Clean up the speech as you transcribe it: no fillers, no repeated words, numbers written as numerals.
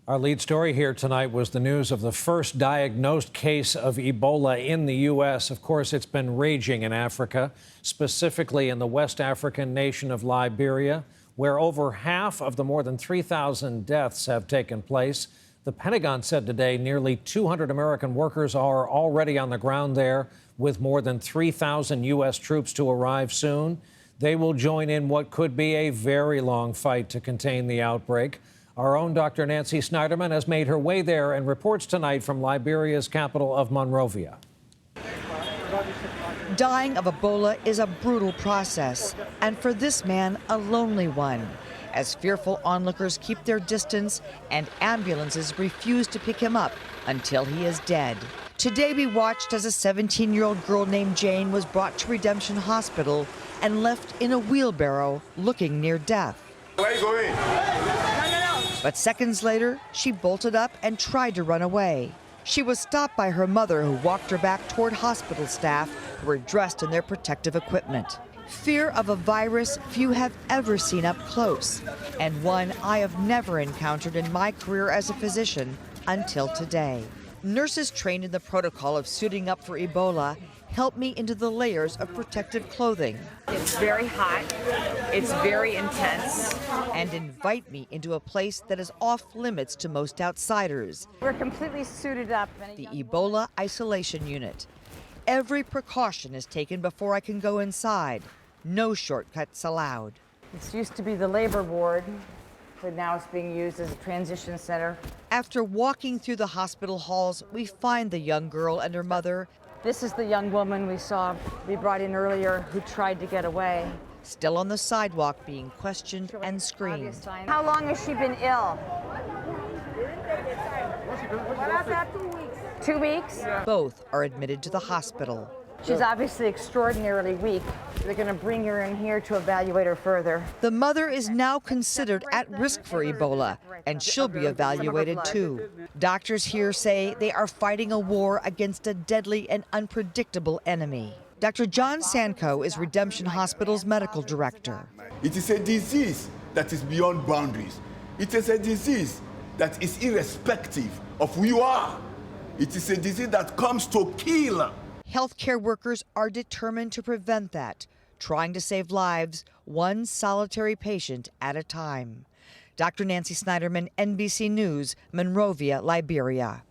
Our lead story here tonight was the news of the first diagnosed case of Ebola in the U.S. Of course, it's been raging in Africa, specifically in the West African nation of Liberia, where over half of the more than 3,000 deaths have taken place. The Pentagon said today nearly 200 American workers are already on the ground there, with more than 3,000 U.S. troops to arrive soon. They will join in what could be a very long fight to contain the outbreak. Our own Dr. Nancy Snyderman has made her way there and reports tonight from Liberia's capital of Monrovia. Dying of Ebola is a brutal process, and for this man, a lonely one, as fearful onlookers keep their distance and ambulances refuse to pick him up until he is dead. Today we watched as a 17-year-old girl named Jane was brought to Redemption Hospital and left in a wheelbarrow looking near death. Where are you going? But seconds later, she bolted up and tried to run away. She was stopped by her mother, who walked her back toward hospital staff who were dressed in their protective equipment. Fear of a virus few have ever seen up close, and one I have never encountered in my career as a physician until today. Nurses trained in the protocol of suiting up for Ebola help me into the layers of protective clothing. It's very hot, it's very intense, and invite me into a place that is off limits to most outsiders. We're completely suited up. The Ebola Isolation Unit. Every precaution is taken before I can go inside. No shortcuts allowed. This used to be the labor ward, but now it's being used as a transition center. After walking through the hospital halls, we find the young girl and her mother. This is the young woman we brought in earlier who tried to get away. Still on the sidewalk being questioned and screened. How long has she been ill? 2 weeks? Both are admitted to the hospital. She's obviously extraordinarily weak. They're going to bring her in here to evaluate her further. The mother is now considered at risk for Ebola, and she'll be evaluated too. Doctors here say they are fighting a war against a deadly and unpredictable enemy. Dr. John Sanko is Redemption Hospital's medical director. It is a disease that is beyond boundaries. It is a disease that is irrespective of who you are. It is a disease that comes to kill. Healthcare workers are determined to prevent that, trying to save lives one solitary patient at a time. Dr. Nancy Snyderman, NBC News, Monrovia, Liberia.